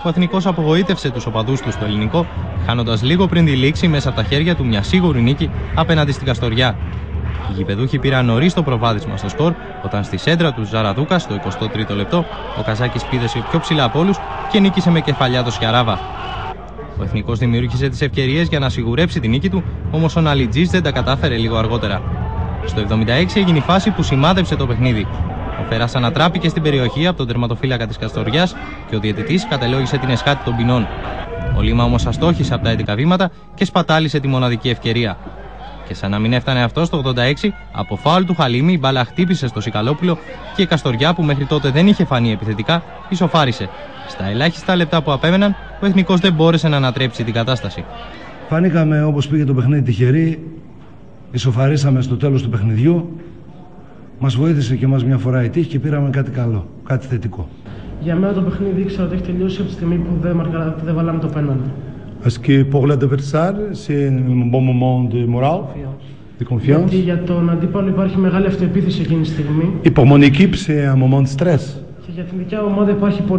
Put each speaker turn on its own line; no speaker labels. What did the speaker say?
ο Εθνικός απογοήτευσε τους οπαδούς του στο ελληνικό, χάνοντας λίγο πριν τη λήξη μέσα από τα χέρια του μια σίγουρη νίκη απέναντι στην Καστοριά. Οι γηπεδούχοι πήραν νωρίς το προβάδισμα στο σκορ, όταν στη σέντρα του Ζαραδούκα στο 23ο λεπτό ο Καζάκης πήδεσε πιο ψηλά από όλους και νίκησε με κεφαλιά το Σιαράβα. Ο Εθνικός δημιούργησε τις ευκαιρίες για να σιγουρέψει την νίκη του, όμως ο Ναλιτζής δεν τα κατάφερε λίγο αργότερα. Στο 76 έγινε η φάση που σημάδεψε το παιχνίδι. Ο Φέρας ανατράπηκε στην περιοχή από τον τερματοφύλακα της Καστοριάς και ο διαιτητής κατελόγησε την εσχάτη των ποινών. Ο Λίμα όμως αστόχησε από τα 11 βήματα και σπατάλησε τη μοναδική ευκαιρία. Και σαν να μην έφτανε αυτό, στο 86, από φάουλ του Χαλίμη η μπάλα χτύπησε στο Σικαλόπουλο και η Καστοριά, που μέχρι τότε δεν είχε φανεί επιθετικά, ισοφάρισε. Στα ελάχιστα λεπτά που απέμεναν, ο Εθνικός δεν μπόρεσε να ανατρέψει την κατάσταση.
Φανήκαμε, όπως πήγε το παιχνίδι, τυχεροί. Ισοφαρίσαμε στο τέλος του παιχνιδιού. Μας βοήθησε και εμάς μια φορά η τύχη και πήραμε κάτι καλό, κάτι θετικό.
Για μένα το παιχνίδι ήξερα ότι έχει τελειώσει από τη στιγμή που δεν βάλαμε το πέναλτι.
Est-ce que pour l'adversaire, c'est un bon moment de morale, de confiance?
Γιατί για τον αντίπαλο υπάρχει μεγάλη αυτοεπίθεση εκείνη τη στιγμή.
Et pour mon équipe, c'est un moment de stress.
Και για την δικιά ομάδα υπάρχει πολύ